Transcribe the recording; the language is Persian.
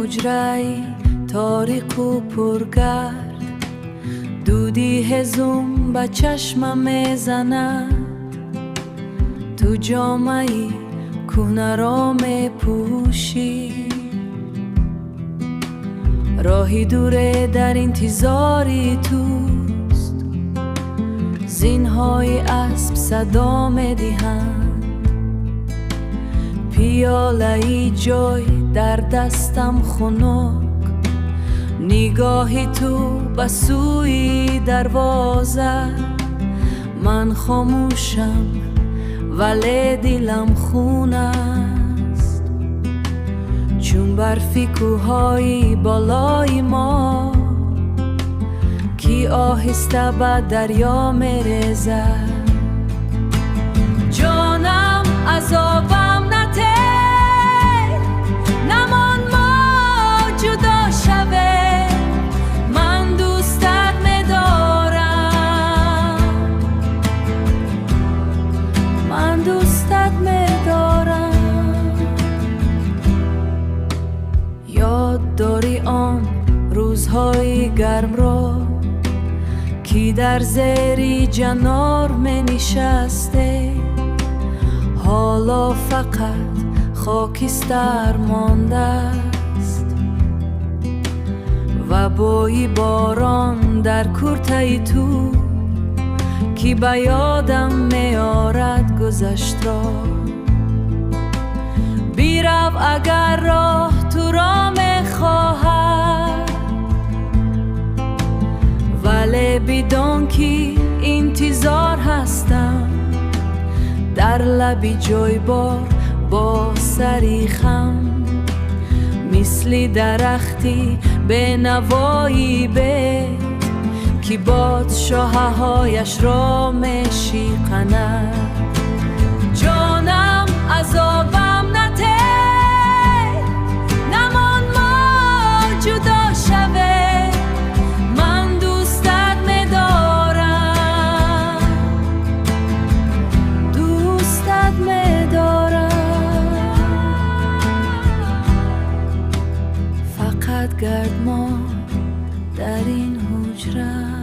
حجره تاریک و پرگرد، دودی هزوم به چشمم میزند. تو جامعی کهنه را میپوشی، راهی دوره در انتظاری توست. زینهای اسب صدا میدهند، پیاله ای جای در دستم خنک. نگاهی تو به سوی دروازه، من خاموشم ولی دلم خون است. چون برفی کوههای بالای ما کی آهسته به دریا میریزه. جانم عذابم نته، نمان ما جدا شوه. من دوستت میدارم، من دوستت میدارم. یاد داری آن روزهای گرم را کی در زیر جنار می نشسته؟ حالا فقط خاکستر مانده است و بوی باران در کرته تو کی به یادم میارد گذشت را. بیرو اگر راه تو را میخواهد، ولی بدون که انتظار هستم. در لبی جای بار با سری خم، مثل درختی به نوایی بید که باد شاخه‌هایش را میشکند. جانم عذابم نته، نمان ما جدا شوه. من دوستت میدارم، دوستت میدارم. فقط گرد ما در این حجره.